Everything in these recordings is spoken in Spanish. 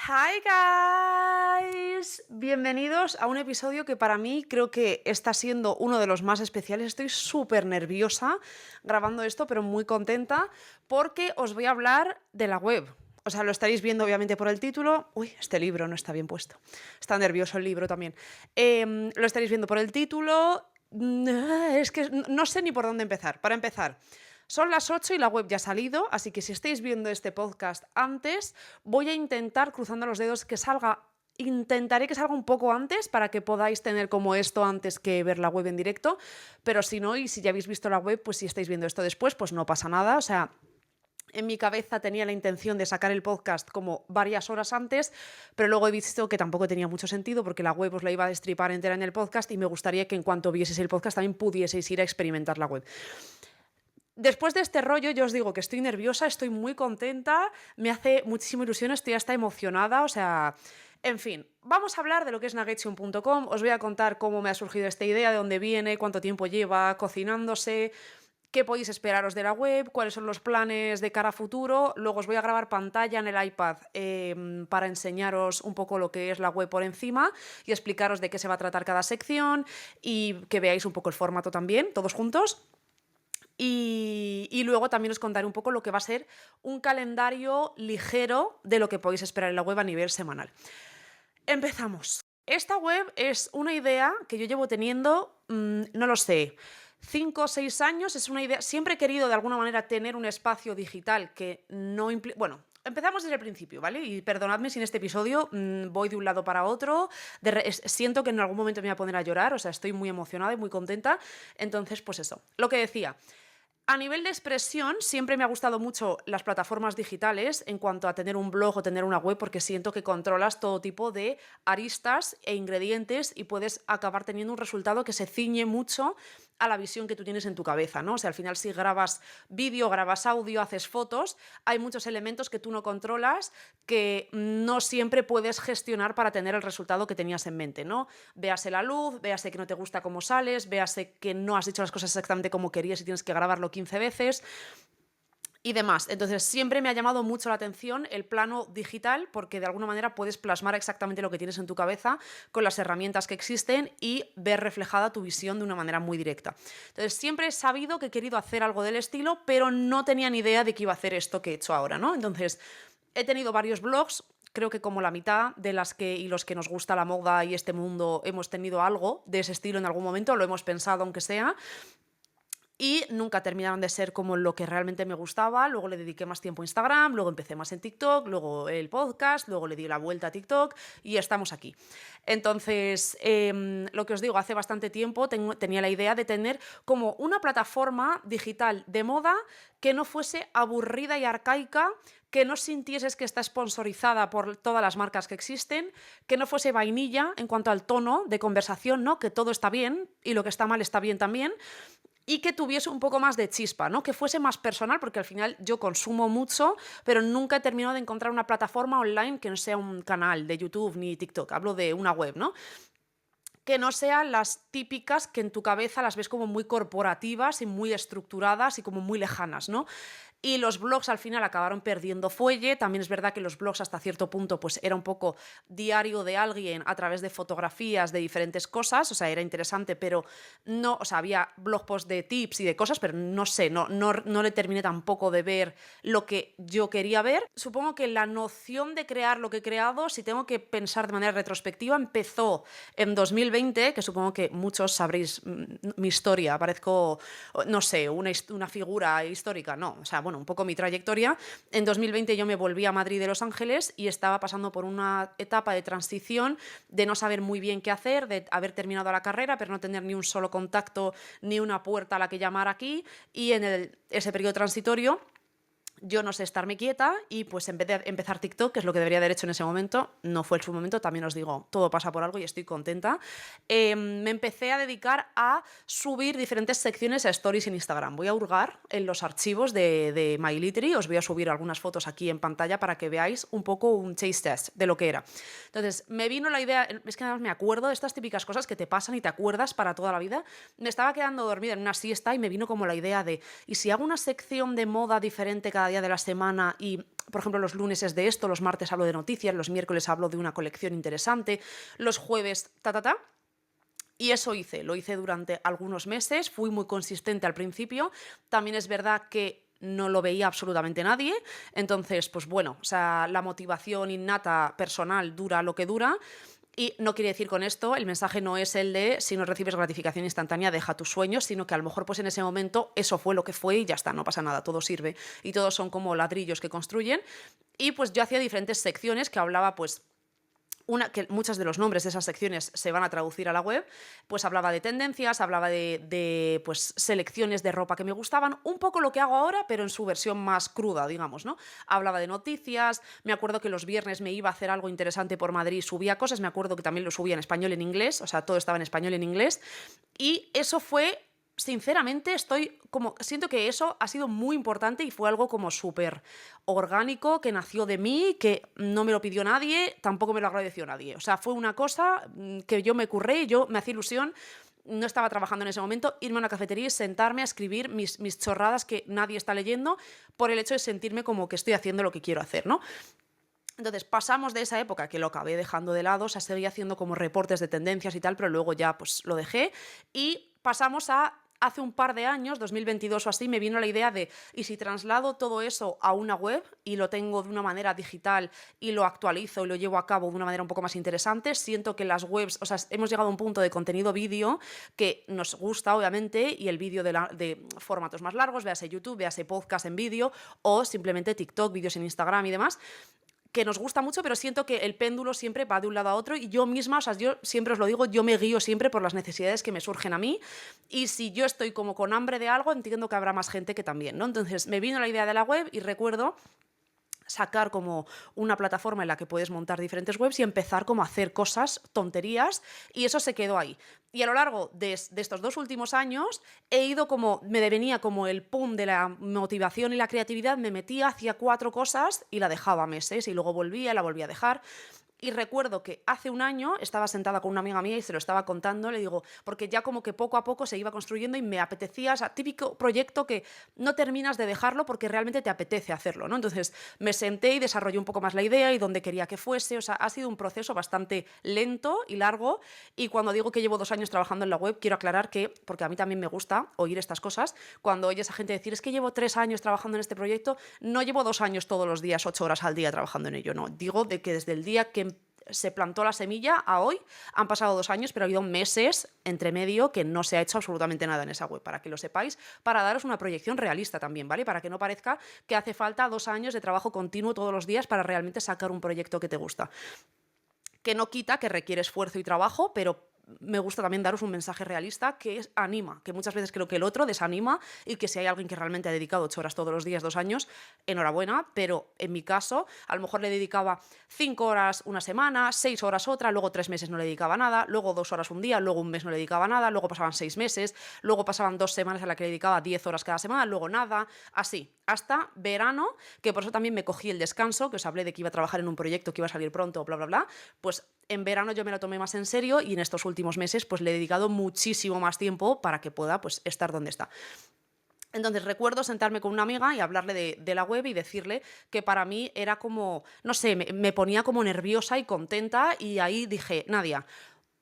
Hi guys, bienvenidos a un episodio que para mí creo que está siendo uno de los más especiales. Estoy súper nerviosa grabando esto, pero muy contenta porque os voy a hablar de la web. O sea, lo estaréis viendo obviamente por el título. Uy, este libro no está bien puesto. Está nervioso el libro también. Lo estaréis viendo por el título. Es que no sé ni por dónde empezar. Para empezar, son las 8 y la web ya ha salido, así que si estáis viendo este podcast antes, voy a intentar, cruzando los dedos, que salga. Intentaré que salga un poco antes para que podáis tener como esto antes que ver la web en directo, pero si no, y si ya habéis visto la web, pues si estáis viendo esto después, pues no pasa nada. O sea, en mi cabeza tenía la intención de sacar el podcast como varias horas antes, pero luego he visto que tampoco tenía mucho sentido porque la web os la iba a destripar entera en el podcast y me gustaría que en cuanto vieseis el podcast también pudieseis ir a experimentar la web. Después de este rollo, yo os digo que estoy nerviosa, estoy muy contenta, me hace muchísima ilusión, estoy hasta emocionada, o sea, en fin, vamos a hablar de lo que es Nuggetsion.com, os voy a contar cómo me ha surgido esta idea, de dónde viene, cuánto tiempo lleva cocinándose, qué podéis esperaros de la web, cuáles son los planes de cara a futuro. Luego os voy a grabar pantalla en el iPad para enseñaros un poco lo que es la web por encima y explicaros de qué se va a tratar cada sección y que veáis un poco el formato también, todos juntos. Y luego también os contaré un poco lo que va a ser un calendario ligero de lo que podéis esperar en la web a nivel semanal. Empezamos. Esta web es una idea que yo llevo teniendo, no lo sé, 5 o 6 años. Es una idea. Siempre he querido de alguna manera tener un espacio digital que no implique. Bueno, empezamos desde el principio, ¿vale? Y perdonadme si en este episodio voy de un lado para otro. Siento que en algún momento me voy a poner a llorar, o sea, estoy muy emocionada y muy contenta. Entonces, pues eso. Lo que decía. A nivel de expresión, siempre me ha gustado mucho las plataformas digitales en cuanto a tener un blog o tener una web, porque siento que controlas todo tipo de aristas e ingredientes y puedes acabar teniendo un resultado que se ciñe mucho a la visión que tú tienes en tu cabeza, ¿no? O sea, al final si grabas vídeo, grabas audio, haces fotos, hay muchos elementos que tú no controlas que no siempre puedes gestionar para tener el resultado que tenías en mente, ¿no? Véase la luz, véase que no te gusta cómo sales, véase que no has dicho las cosas exactamente como querías y tienes que grabarlo 15 veces y demás. Entonces siempre me ha llamado mucho la atención el plano digital porque de alguna manera puedes plasmar exactamente lo que tienes en tu cabeza con las herramientas que existen y ver reflejada tu visión de una manera muy directa. Entonces siempre he sabido que he querido hacer algo del estilo, pero no tenía ni idea de que iba a hacer esto que he hecho ahora, ¿no? Entonces he tenido varios blogs. Creo que como la mitad de las que y los que nos gusta la moda y este mundo hemos tenido algo de ese estilo en algún momento, lo hemos pensado aunque sea, y nunca terminaron de ser como lo que realmente me gustaba. Luego le dediqué más tiempo a Instagram, luego empecé más en TikTok, luego el podcast, luego le di la vuelta a TikTok y estamos aquí. Entonces, lo que os digo, hace bastante tiempo tenía la idea de tener como una plataforma digital de moda que no fuese aburrida y arcaica, que no sintieses que está sponsorizada por todas las marcas que existen, que no fuese vainilla en cuanto al tono de conversación, ¿no? Que todo está bien y lo que está mal está bien también, y que tuviese un poco más de chispa, ¿no? Que fuese más personal, porque al final yo consumo mucho, pero nunca he terminado de encontrar una plataforma online que no sea un canal de YouTube ni TikTok, hablo de una web, ¿no? Que no sean las típicas que en tu cabeza las ves como muy corporativas y muy estructuradas y como muy lejanas, ¿no? Y los blogs al final acabaron perdiendo fuelle. También es verdad que los blogs hasta cierto punto pues era un poco diario de alguien a través de fotografías de diferentes cosas, o sea, era interesante, pero no, o sea, había blog posts de tips y de cosas, pero no sé, no le terminé tampoco de ver lo que yo quería ver. Supongo que la noción de crear lo que he creado, si tengo que pensar de manera retrospectiva, empezó en 2020, que supongo que muchos sabréis mi historia, parezco, no sé, una figura histórica, no, o sea, bueno, un poco mi trayectoria. En 2020 yo me volví a Madrid de Los Ángeles y estaba pasando por una etapa de transición, de no saber muy bien qué hacer, de haber terminado la carrera, pero no tener ni un solo contacto, ni una puerta a la que llamar aquí, y en ese periodo transitorio yo no sé estarme quieta y pues en vez de empezar TikTok, que es lo que debería haber hecho en ese momento, no fue su momento, también os digo, todo pasa por algo y estoy contenta, me empecé a dedicar a subir diferentes secciones a stories en Instagram. Voy a hurgar en los archivos de My Literary, os voy a subir algunas fotos aquí en pantalla para que veáis un poco un taste test de lo que era. Entonces, me vino la idea, es que además me acuerdo de estas típicas cosas que te pasan y te acuerdas para toda la vida. Me estaba quedando dormida en una siesta y me vino como la idea de, ¿y si hago una sección de moda diferente cada día de la semana y por ejemplo, los lunes es de esto, los martes hablo de noticias, los miércoles hablo de una colección interesante, los jueves, Y eso lo hice durante algunos meses, fui muy consistente al principio. También es verdad que no lo veía absolutamente nadie, entonces, pues bueno, o sea, la motivación innata personal dura lo que dura. Y no quiere decir con esto, el mensaje no es el de si no recibes gratificación instantánea, deja tus sueños, sino que a lo mejor pues en ese momento eso fue lo que fue y ya está, no pasa nada, todo sirve. Y todos son como ladrillos que construyen. Y pues yo hacía diferentes secciones que hablaba pues que muchos de los nombres de esas secciones se van a traducir a la web, pues hablaba de tendencias, hablaba de pues, selecciones de ropa que me gustaban, un poco lo que hago ahora, pero en su versión más cruda, digamos, ¿no? Hablaba de noticias, me acuerdo que los viernes me iba a hacer algo interesante por Madrid, subía cosas, me acuerdo que también lo subía en español y en inglés, o sea, todo estaba en español y en inglés, y eso fue... Sinceramente, siento que eso ha sido muy importante y fue algo como súper orgánico, que nació de mí, que no me lo pidió nadie, tampoco me lo agradeció nadie. O sea, fue una cosa que yo me curré, yo me hacía ilusión, no estaba trabajando en ese momento, irme a una cafetería y sentarme a escribir mis chorradas que nadie está leyendo por el hecho de sentirme como que estoy haciendo lo que quiero hacer, ¿no? Entonces pasamos de esa época, que lo acabé dejando de lado, o sea, seguía haciendo como reportes de tendencias y tal, pero luego ya pues lo dejé y pasamos a... Hace un par de años, 2022 o así, me vino la idea de, ¿y si traslado todo eso a una web y lo tengo de una manera digital y lo actualizo y lo llevo a cabo de una manera un poco más interesante? Siento que las webs, o sea, hemos llegado a un punto de contenido vídeo que nos gusta, obviamente, y el vídeo de formatos más largos, véase YouTube, véase podcast en vídeo o simplemente TikTok, vídeos en Instagram y demás, que nos gusta mucho, pero siento que el péndulo siempre va de un lado a otro y yo misma, o sea, yo siempre os lo digo, yo me guío siempre por las necesidades que me surgen a mí y si yo estoy como con hambre de algo, entiendo que habrá más gente que también, ¿no? Entonces me vino la idea de la web y recuerdo sacar como una plataforma en la que puedes montar diferentes webs y empezar como a hacer cosas, tonterías, y eso se quedó ahí. Y a lo largo de estos 2 últimos años he ido como, me venía como el pum de la motivación y la creatividad, me metía, hacía 4 cosas y la dejaba meses y luego volvía, la volvía a dejar. Y recuerdo que hace un año estaba sentada con una amiga mía y se lo estaba contando, le digo, porque ya como que poco a poco se iba construyendo y me apetecía, o sea, típico proyecto que no terminas de dejarlo porque realmente te apetece hacerlo, ¿no? Entonces me senté y desarrollé un poco más la idea y dónde quería que fuese, o sea, ha sido un proceso bastante lento y largo y cuando digo que llevo 2 años trabajando en la web, quiero aclarar que, porque a mí también me gusta oír estas cosas, cuando oyes a gente decir, es que llevo 3 años trabajando en este proyecto, no llevo 2 años todos los días, 8 horas al día trabajando en ello, no, digo de que desde el día que se plantó la semilla a hoy, han pasado 2 años, pero ha habido meses entre medio que no se ha hecho absolutamente nada en esa web, para que lo sepáis, para daros una proyección realista también, ¿vale? Para que no parezca que hace falta 2 años de trabajo continuo todos los días para realmente sacar un proyecto que te gusta. Que no quita que requiere esfuerzo y trabajo, pero me gusta también daros un mensaje realista que anima, que muchas veces creo que el otro desanima y que si hay alguien que realmente ha dedicado 8 horas todos los días, 2 años, enhorabuena, pero en mi caso a lo mejor le dedicaba 5 horas una semana, 6 horas otra, luego 3 meses no le dedicaba nada, luego 2 horas un día, luego un mes no le dedicaba nada, luego pasaban 6 meses, luego pasaban 2 semanas en las que le dedicaba 10 horas cada semana, luego nada, así, hasta verano, que por eso también me cogí el descanso, que os hablé de que iba a trabajar en un proyecto que iba a salir pronto, bla, bla, bla, pues en verano yo me lo tomé más en serio y en estos últimos meses pues le he dedicado muchísimo más tiempo para que pueda pues estar donde está. Entonces recuerdo sentarme con una amiga y hablarle de la web y decirle que para mí era como, no sé, me ponía como nerviosa y contenta y ahí dije, Nadia,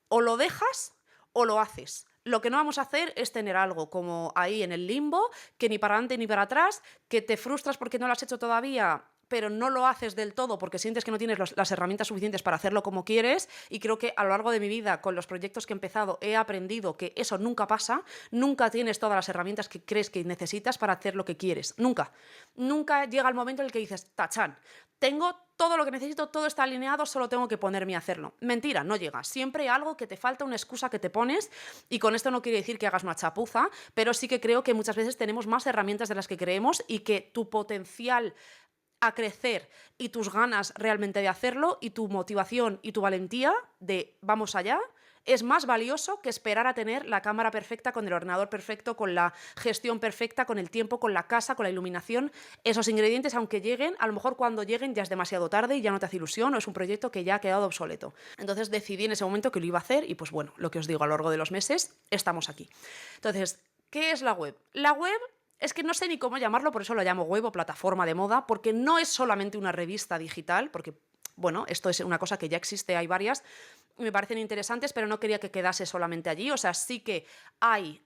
o lo dejas o lo haces. Lo que no vamos a hacer es tener algo como ahí en el limbo, que ni para adelante ni para atrás, que te frustras porque no lo has hecho todavía, pero no lo haces del todo porque sientes que no tienes las herramientas suficientes para hacerlo como quieres, y creo que a lo largo de mi vida, con los proyectos que he empezado, he aprendido que eso nunca pasa, nunca tienes todas las herramientas que crees que necesitas para hacer lo que quieres, nunca. Nunca llega el momento en el que dices, tachán, tengo todo lo que necesito, todo está alineado, solo tengo que ponerme a hacerlo. Mentira, no llega. Siempre hay algo que te falta, una excusa que te pones, y con esto no quiero decir que hagas una chapuza, pero sí que creo que muchas veces tenemos más herramientas de las que creemos y que tu potencial a crecer y tus ganas realmente de hacerlo y tu motivación y tu valentía de vamos allá es más valioso que esperar a tener la cámara perfecta, con el ordenador perfecto, con la gestión perfecta, con el tiempo, con la casa, con la iluminación. Esos ingredientes, aunque lleguen, a lo mejor cuando lleguen ya es demasiado tarde y ya no te hace ilusión o es un proyecto que ya ha quedado obsoleto. Entonces decidí en ese momento que lo iba a hacer y pues bueno, lo que os digo, a lo largo de los meses estamos aquí. Entonces, ¿qué es la web? La web Es que no sé ni cómo llamarlo, por eso lo llamo web o plataforma de moda, porque no es solamente una revista digital, porque, bueno, esto es una cosa que ya existe, hay varias, me parecen interesantes, pero no quería que quedase solamente allí. O sea, sí que hay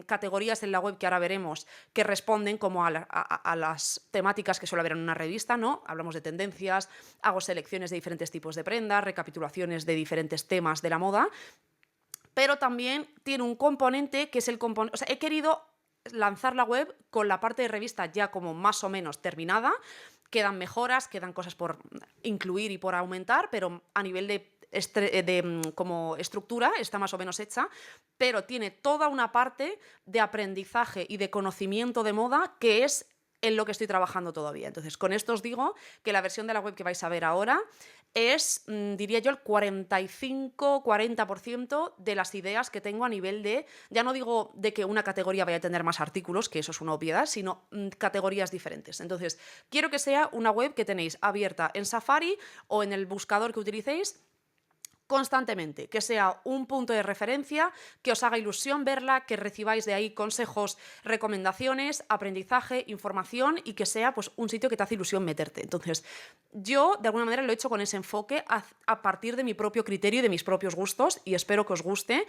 categorías en la web que ahora veremos que responden como a las temáticas que suele haber en una revista, ¿no? Hablamos de tendencias, hago selecciones de diferentes tipos de prendas, recapitulaciones de diferentes temas de la moda, pero también tiene un componente que es el componente. O sea, he querido lanzar la web con la parte de revista ya como más o menos terminada. Quedan mejoras, quedan cosas por incluir y por aumentar, pero a nivel como estructura está más o menos hecha, pero tiene toda una parte de aprendizaje y de conocimiento de moda que es en lo que estoy trabajando todavía. Entonces, con esto os digo que la versión de la web que vais a ver ahora es, diría yo, el 45-40% de las ideas que tengo a nivel de, ya no digo de que una categoría vaya a tener más artículos, que eso es una obviedad, sino categorías diferentes. Entonces, quiero que sea una web que tenéis abierta en Safari o en el buscador que utilicéis constantemente, que sea un punto de referencia, que os haga ilusión verla, que recibáis de ahí consejos, recomendaciones, aprendizaje, información y que sea pues un sitio que te hace ilusión meterte. Entonces, yo de alguna manera lo he hecho con ese enfoque a partir de mi propio criterio y de mis propios gustos y espero que os guste.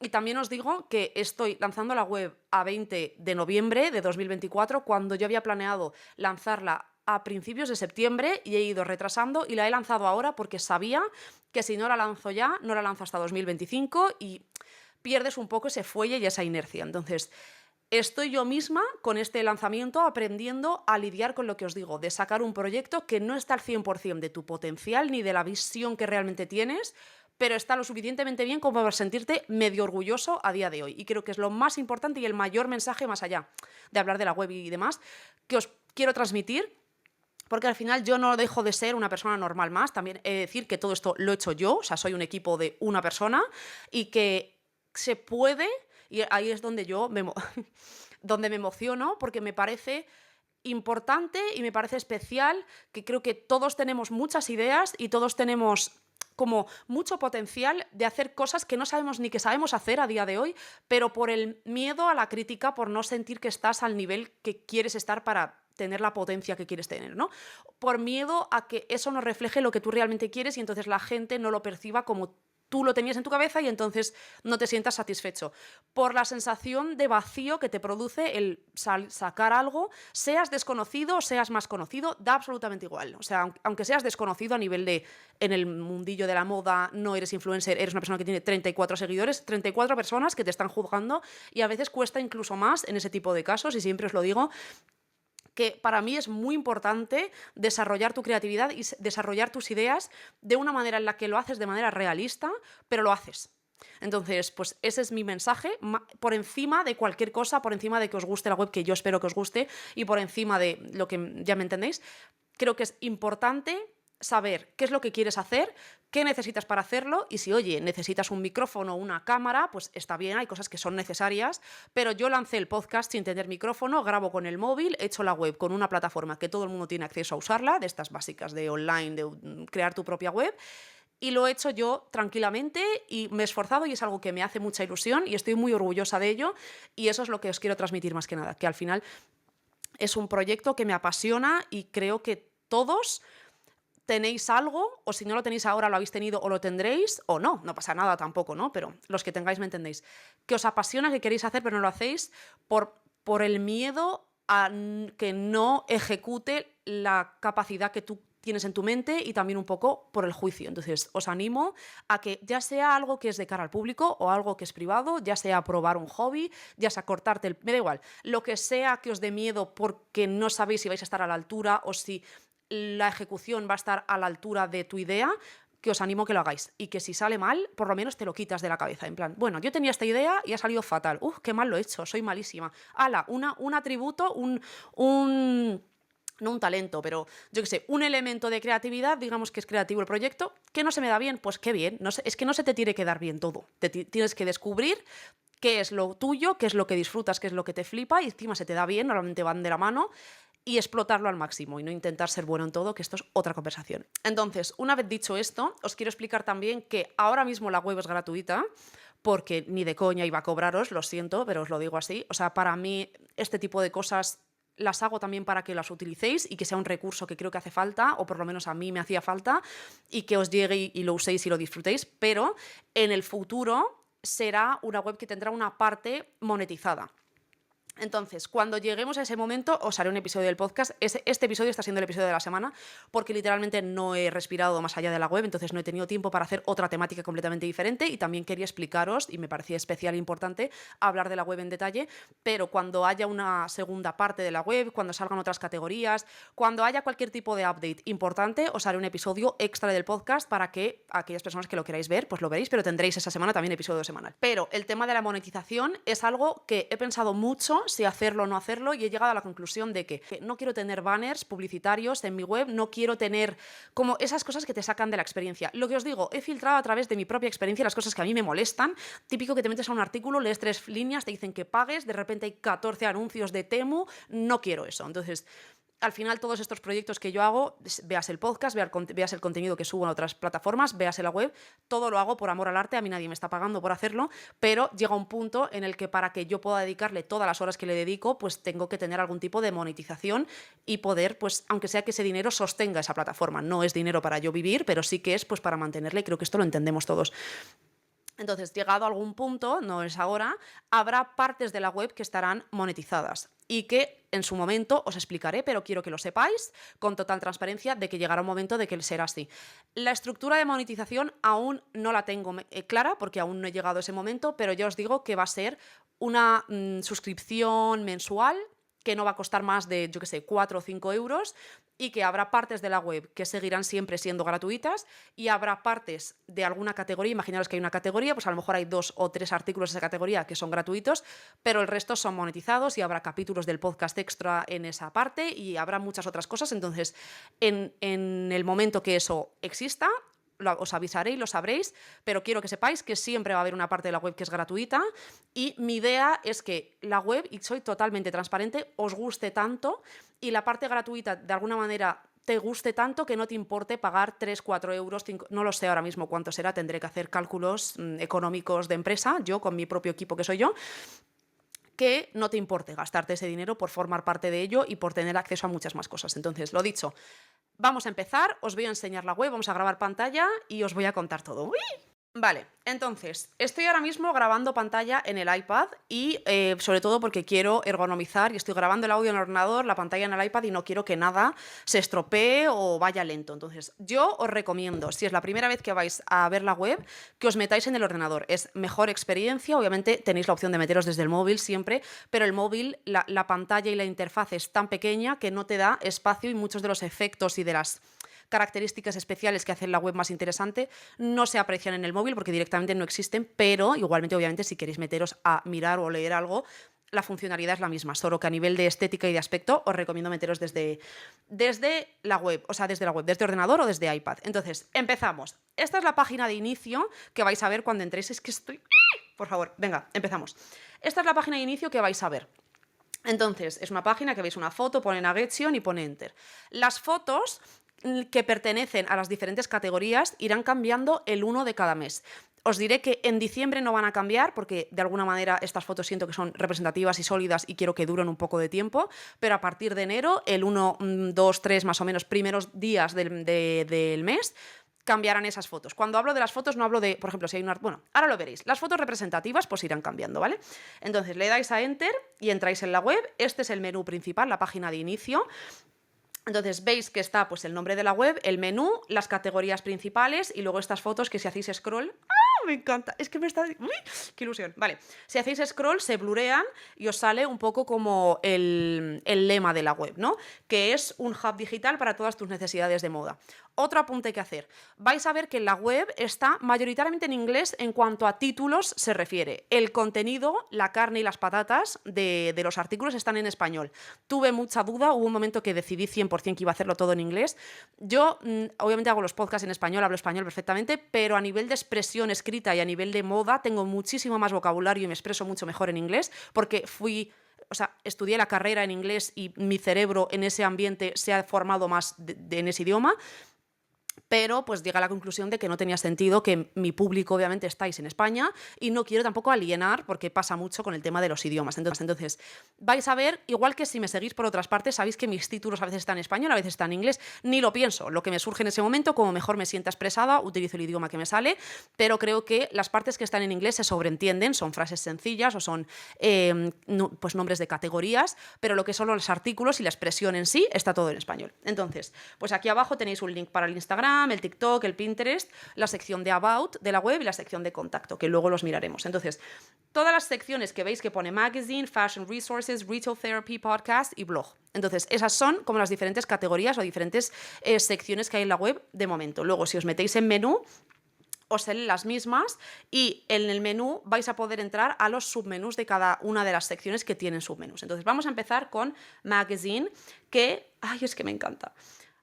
Y también os digo que estoy lanzando la web a 20 de noviembre de 2024 cuando yo había planeado lanzarla a principios de septiembre y he ido retrasando y la he lanzado ahora porque sabía que si no la lanzo ya, no la lanzo hasta 2025 y pierdes un poco ese fuelle y esa inercia. Entonces, estoy yo misma con este lanzamiento aprendiendo a lidiar con lo que os digo, de sacar un proyecto que no está al 100% de tu potencial ni de la visión que realmente tienes, pero está lo suficientemente bien como para sentirte medio orgulloso a día de hoy. Y creo que es lo más importante y el mayor mensaje, más allá de hablar de la web y demás, que os quiero transmitir. Porque al final yo no dejo de ser una persona normal más. También he de decir que todo esto lo he hecho yo, o sea, soy un equipo de una persona y que se puede, y ahí es donde yo donde me emociono, porque me parece importante y me parece especial, que creo que todos tenemos muchas ideas y todos tenemos como mucho potencial de hacer cosas que no sabemos ni que sabemos hacer a día de hoy, pero por el miedo a la crítica, por no sentir que estás al nivel que quieres estar para tener la potencia que quieres tener, ¿no? Por miedo a que eso no refleje lo que tú realmente quieres y entonces la gente no lo perciba como tú lo tenías en tu cabeza y entonces no te sientas satisfecho. Por la sensación de vacío que te produce el sacar algo, seas desconocido, seas más conocido, da absolutamente igual. O sea, aunque seas desconocido a nivel de, en el mundillo de la moda, no eres influencer, eres una persona que tiene 34 seguidores, 34 personas que te están juzgando y a veces cuesta incluso más en ese tipo de casos y siempre os lo digo, que para mí es muy importante desarrollar tu creatividad y desarrollar tus ideas de una manera en la que lo haces de manera realista, pero lo haces. Entonces, pues ese es mi mensaje, por encima de cualquier cosa, por encima de que os guste la web, que yo espero que os guste, y por encima de lo que ya me entendéis, creo que es importante saber qué es lo que quieres hacer, qué necesitas para hacerlo y si, oye, necesitas un micrófono o una cámara, pues está bien, hay cosas que son necesarias, pero yo lancé el podcast sin tener micrófono, grabo con el móvil, he hecho la web con una plataforma que todo el mundo tiene acceso a usarla, de estas básicas de online, de crear tu propia web, y lo he hecho yo tranquilamente y me he esforzado y es algo que me hace mucha ilusión y estoy muy orgullosa de ello y eso es lo que os quiero transmitir más que nada, que al final es un proyecto que me apasiona y creo que todos tenéis algo, o si no lo tenéis ahora, lo habéis tenido o lo tendréis, o no, no pasa nada tampoco, ¿no? Pero los que tengáis me entendéis. Que os apasiona, que queréis hacer, pero no lo hacéis por el miedo a que no ejecute la capacidad que tú tienes en tu mente y también un poco por el juicio. Entonces, os animo a que ya sea algo que es de cara al público o algo que es privado, ya sea probar un hobby, ya sea cortarte el... Me da igual, lo que sea que os dé miedo porque no sabéis si vais a estar a la altura o si la ejecución va a estar a la altura de tu idea, que os animo que lo hagáis y que si sale mal, por lo menos te lo quitas de la cabeza, en plan, bueno, yo tenía esta idea y ha salido fatal, qué mal lo he hecho, soy malísima, ala, un atributo, no un talento, pero yo qué sé, un elemento de creatividad, digamos que es creativo el proyecto, que no se me da bien, pues qué bien, no sé, es que no se te tiene que dar bien todo, tienes que descubrir qué es lo tuyo, qué es lo que disfrutas, qué es lo que te flipa y encima se te da bien, normalmente van de la mano y explotarlo al máximo y no intentar ser bueno en todo, que esto es otra conversación. Entonces, una vez dicho esto, os quiero explicar también que ahora mismo la web es gratuita porque ni de coña iba a cobraros, lo siento, pero os lo digo así. O sea, para mí este tipo de cosas las hago también para que las utilicéis y que sea un recurso que creo que hace falta, o por lo menos a mí me hacía falta, y que os llegue y lo uséis y lo disfrutéis, pero en el futuro será una web que tendrá una parte monetizada. Entonces, cuando lleguemos a ese momento, os haré un episodio del podcast. Este episodio está siendo el episodio de la semana porque literalmente no he respirado más allá de la web, entonces no he tenido tiempo para hacer otra temática completamente diferente y también quería explicaros, y me parecía especial e importante, hablar de la web en detalle, pero cuando haya una segunda parte de la web, cuando salgan otras categorías, cuando haya cualquier tipo de update importante, os haré un episodio extra del podcast para que aquellas personas que lo queráis ver, pues lo veréis, pero tendréis esa semana también episodio semanal. Pero el tema de la monetización es algo que he pensado mucho si hacerlo o no hacerlo, y he llegado a la conclusión de que no quiero tener banners publicitarios en mi web, no quiero tener como esas cosas que te sacan de la experiencia. Lo que os digo, he filtrado a través de mi propia experiencia las cosas que a mí me molestan. Típico que te metes a un artículo, lees 3 líneas, te dicen que pagues, de repente hay 14 anuncios de Temu, no quiero eso. Entonces, al final, todos estos proyectos que yo hago, veas el podcast, veas el contenido que subo en otras plataformas, veas en la web, todo lo hago por amor al arte. A mí nadie me está pagando por hacerlo, pero llega un punto en el que para que yo pueda dedicarle todas las horas que le dedico, pues tengo que tener algún tipo de monetización y poder, pues aunque sea que ese dinero sostenga esa plataforma. No es dinero para yo vivir, pero sí que es pues para mantenerla, y creo que esto lo entendemos todos. Entonces, llegado a algún punto, no es ahora, habrá partes de la web que estarán monetizadas y que en su momento os explicaré, pero quiero que lo sepáis con total transparencia de que llegará un momento de que será así. La estructura de monetización aún no la tengo clara porque aún no he llegado a ese momento, pero ya os digo que va a ser una suscripción mensual que no va a costar más de, yo qué sé, 4 o 5 euros, y que habrá partes de la web que seguirán siempre siendo gratuitas y habrá partes de alguna categoría. Imaginaros que hay una categoría, pues a lo mejor hay 2 o 3 artículos de esa categoría que son gratuitos, pero el resto son monetizados y habrá capítulos del podcast extra en esa parte y habrá muchas otras cosas. Entonces, en el momento que eso exista, os avisaré y lo sabréis, pero quiero que sepáis que siempre va a haber una parte de la web que es gratuita, y mi idea es que la web, y soy totalmente transparente, os guste tanto y la parte gratuita de alguna manera te guste tanto que no te importe pagar 3, 4 euros, 5, no lo sé ahora mismo cuánto será, tendré que hacer cálculos económicos de empresa, yo con mi propio equipo que soy yo, que no te importe gastarte ese dinero por formar parte de ello y por tener acceso a muchas más cosas. Entonces, lo dicho, vamos a empezar, os voy a enseñar la web, vamos a grabar pantalla y os voy a contar todo. ¡Uy! Vale, entonces, estoy ahora mismo grabando pantalla en el iPad y sobre todo porque quiero ergonomizar y estoy grabando el audio en el ordenador, la pantalla en el iPad, y no quiero que nada se estropee o vaya lento. Entonces, yo os recomiendo, si es la primera vez que vais a ver la web, que os metáis en el ordenador. Es mejor experiencia, obviamente tenéis la opción de meteros desde el móvil siempre, pero el móvil, la pantalla y la interfaz es tan pequeña que no te da espacio, y muchos de los efectos y de las características especiales que hacen la web más interesante no se aprecian en el móvil porque directamente no existen, pero igualmente, obviamente, si queréis meteros a mirar o leer algo, la funcionalidad es la misma, solo que a nivel de estética y de aspecto os recomiendo meteros desde la web, o sea, desde la web, desde ordenador o desde iPad. Entonces, empezamos. Esta es la página de inicio que vais a ver cuando entréis. Es que estoy... Por favor, venga, empezamos. Esta es la página de inicio que vais a ver. Entonces, es una página que veis una foto, pone navigation y pone enter. Las fotos que pertenecen a las diferentes categorías irán cambiando el 1 de cada mes. Os diré que en diciembre no van a cambiar porque de alguna manera estas fotos siento que son representativas y sólidas y quiero que duren un poco de tiempo, pero a partir de enero, el 1, 2, 3 más o menos primeros días del mes, cambiarán esas fotos. Cuando hablo de las fotos no hablo de, por ejemplo, si hay una... Bueno, ahora lo veréis. Las fotos representativas pues irán cambiando, ¿vale? Entonces le dais a Enter y entráis en la web. Este es el menú principal, la página de inicio. Entonces veis que está pues el nombre de la web, el menú, las categorías principales y luego estas fotos que si hacéis scroll... ¡Ah! Me encanta, es que me está... ¡Uy! ¡Qué ilusión! Vale, si hacéis scroll se blurean y os sale un poco como el lema de la web, ¿no? Que es un hub digital para todas tus necesidades de moda. Otro apunte que hacer. Vais a ver que la web está mayoritariamente en inglés en cuanto a títulos se refiere. El contenido, la carne y las patatas de los artículos están en español. Tuve mucha duda, hubo un momento que decidí 100% que iba a hacerlo todo en inglés. Yo, obviamente, hago los podcasts en español, hablo español perfectamente, pero a nivel de expresión escrita y a nivel de moda tengo muchísimo más vocabulario y me expreso mucho mejor en inglés porque estudié la carrera en inglés y mi cerebro en ese ambiente se ha formado más en ese idioma. pero pues llega a la conclusión de que no tenía sentido, que mi público obviamente estáis en España y no quiero tampoco alienar, porque pasa mucho con el tema de los idiomas. Entonces vais a ver, igual que si me seguís por otras partes, sabéis que mis títulos a veces están en español, a veces están en inglés, ni lo pienso, lo que me surge en ese momento, como mejor me sienta expresada, utilizo el idioma que me sale, pero creo que las partes que están en inglés se sobreentienden, son frases sencillas o son pues nombres de categorías, pero lo que son los artículos y la expresión en sí está todo en español. Entonces, pues aquí abajo tenéis un link para el Instagram, el TikTok, el Pinterest, la sección de About de la web y la sección de Contacto, que luego los miraremos. Entonces, todas las secciones que veis que pone Magazine, Fashion Resources, Retail Therapy, Podcast y Blog. Entonces, esas son como las diferentes categorías o diferentes secciones que hay en la web de momento. Luego, si os metéis en menú, os salen las mismas y en el menú vais a poder entrar a los submenús de cada una de las secciones que tienen submenús. Entonces vamos a empezar con Magazine, que, ay, es que me encanta.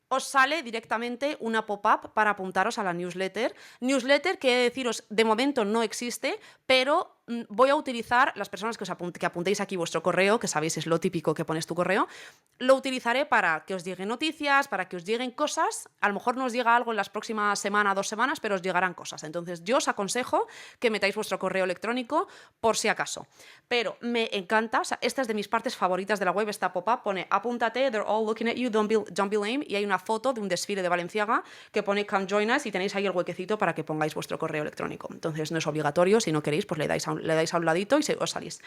Os sale directamente una pop-up para apuntaros a la newsletter. Newsletter que he de deciros, de momento no existe, pero voy a utilizar, las personas que apuntéis aquí vuestro correo, que sabéis es lo típico que pones tu correo, lo utilizaré para que os lleguen noticias, para que os lleguen cosas. A lo mejor no os llega algo en las próximas semana, 2 semanas, pero os llegarán cosas. Entonces yo os aconsejo que metáis vuestro correo electrónico por si acaso. Pero me encanta, o sea, esta es de mis partes favoritas de la web, esta pop-up, pone apúntate, they're all looking at you, don't be lame, y hay una foto de un desfile de Balenciaga que pone come join us y tenéis ahí el huequecito para que pongáis vuestro correo electrónico. Entonces no es obligatorio, si no queréis pues le dais a un ladito y os salís.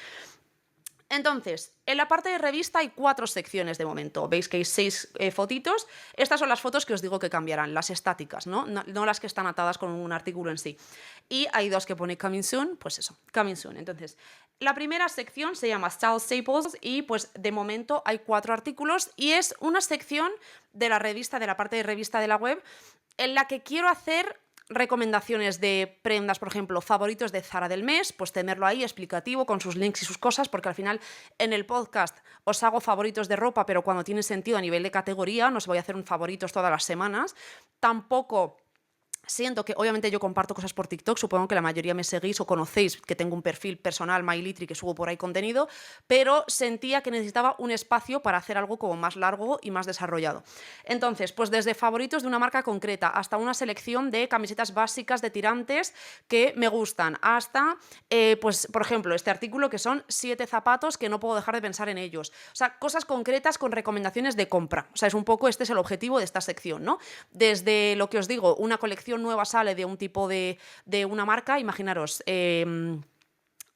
Entonces, en la parte de revista hay 4 secciones de momento. Veis que hay 6 fotitos. Estas son las fotos que os digo que cambiarán, las estáticas, ¿no? No las que están atadas con un artículo en sí. Y hay 2 que pone coming soon, pues eso, coming soon. Entonces, la primera sección se llama Style Staples y pues de momento hay 4 artículos y es una sección de la revista, de la parte de revista de la web, en la que quiero hacer recomendaciones de prendas, por ejemplo, favoritos de Zara del mes, pues tenerlo ahí explicativo con sus links y sus cosas, porque al final en el podcast os hago favoritos de ropa, pero cuando tiene sentido a nivel de categoría, no os voy a hacer un favoritos todas las semanas. Tampoco siento que, obviamente, yo comparto cosas por TikTok, supongo que la mayoría me seguís o conocéis que tengo un perfil personal, MyLitry, que subo por ahí contenido, pero sentía que necesitaba un espacio para hacer algo como más largo y más desarrollado. Entonces, pues desde favoritos de una marca concreta hasta una selección de camisetas básicas de tirantes que me gustan, hasta, pues, por ejemplo, este artículo que son 7 zapatos que no puedo dejar de pensar en ellos. O sea, cosas concretas con recomendaciones de compra. O sea, es un poco, este es el objetivo de esta sección, ¿no? Desde lo que os digo, una colección nueva sale de un tipo de una marca, imaginaros,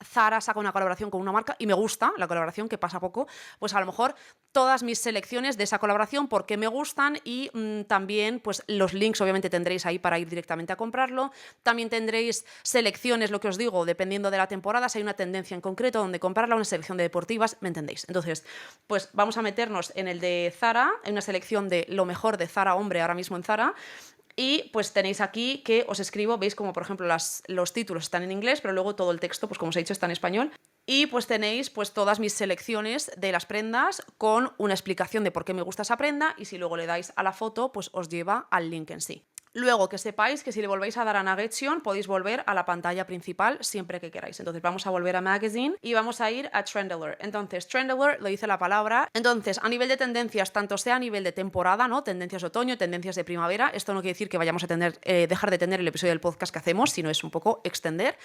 Zara saca una colaboración con una marca y me gusta la colaboración, que pasa poco, pues a lo mejor todas mis selecciones de esa colaboración porque me gustan y también pues los links obviamente tendréis ahí para ir directamente a comprarlo. También tendréis selecciones, lo que os digo, dependiendo de la temporada, si hay una tendencia en concreto donde comprarla, una selección de deportivas, ¿me entendéis? Entonces, pues vamos a meternos en el de Zara, en una selección de lo mejor de Zara hombre ahora mismo en Zara. Y pues tenéis aquí que os escribo, veis como por ejemplo los títulos están en inglés, pero luego todo el texto, pues como os he dicho, está en español. Y pues tenéis pues todas mis selecciones de las prendas con una explicación de por qué me gusta esa prenda y si luego le dais a la foto, pues os lleva al link en sí. Luego, que sepáis que si le volvéis a dar a Nuggetsion, podéis volver a la pantalla principal siempre que queráis. Entonces vamos a volver a Magazine y vamos a ir a Trend Alert. Entonces, Trend Alert lo dice la palabra. Entonces, a nivel de tendencias, tanto sea a nivel de temporada, ¿no? Tendencias de otoño, tendencias de primavera. Esto no quiere decir que vayamos a dejar de tener el episodio del podcast que hacemos, sino es un poco extender.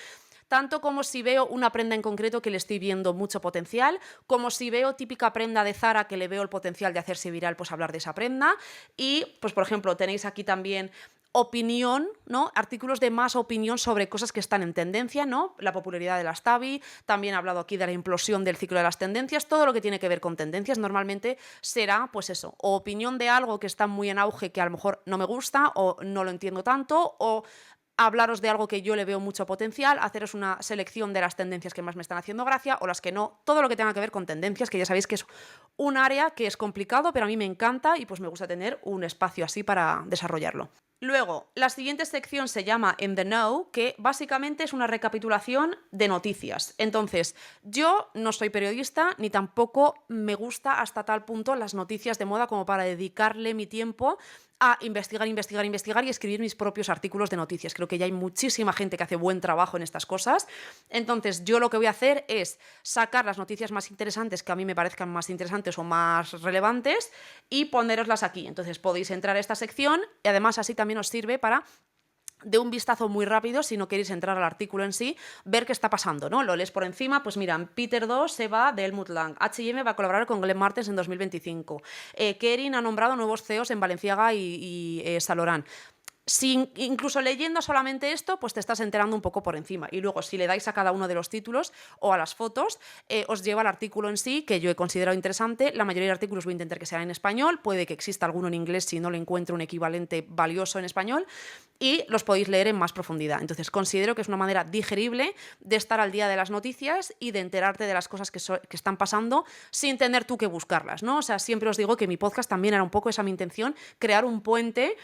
Tanto como si veo una prenda en concreto que le estoy viendo mucho potencial, como si veo típica prenda de Zara que le veo el potencial de hacerse viral, pues hablar de esa prenda. Y, pues por ejemplo, tenéis aquí también opinión, ¿no? Artículos de más opinión sobre cosas que están en tendencia, ¿no? La popularidad de las Tabi, también he hablado aquí de la implosión del ciclo de las tendencias, todo lo que tiene que ver con tendencias normalmente será, pues eso, o opinión de algo que está muy en auge que a lo mejor no me gusta o no lo entiendo tanto, o hablaros de algo que yo le veo mucho potencial, haceros una selección de las tendencias que más me están haciendo gracia o las que no, todo lo que tenga que ver con tendencias, que ya sabéis que es un área que es complicado, pero a mí me encanta y pues me gusta tener un espacio así para desarrollarlo. Luego, la siguiente sección se llama In the Know, que básicamente es una recapitulación de noticias. Entonces, yo no soy periodista ni tampoco me gusta hasta tal punto las noticias de moda como para dedicarle mi tiempo a investigar y escribir mis propios artículos de noticias. Creo que ya hay muchísima gente que hace buen trabajo en estas cosas. Entonces, yo lo que voy a hacer es sacar las noticias más interesantes que a mí me parezcan más interesantes o más relevantes y poneroslas aquí. Entonces, podéis entrar a esta sección y además así también también os sirve para, de un vistazo muy rápido, si no queréis entrar al artículo en sí, ver qué está pasando, ¿no? Lo lees por encima, pues mira, Peter II se va de Helmut Lang, H&M va a colaborar con Glenn Martens en 2025, Kering ha nombrado nuevos CEOs en Balenciaga y Saint Laurent. Si incluso leyendo solamente esto, pues te estás enterando un poco por encima. Y luego, si le dais a cada uno de los títulos o a las fotos, os lleva al artículo en sí, que yo he considerado interesante. La mayoría de artículos voy a intentar que sean en español. Puede que exista alguno en inglés si no le encuentro un equivalente valioso en español. Y los podéis leer en más profundidad. Entonces, considero que es una manera digerible de estar al día de las noticias y de enterarte de las cosas que están pasando sin tener tú que buscarlas, ¿no? O sea, siempre os digo que mi podcast también era un poco esa mi intención, crear un puente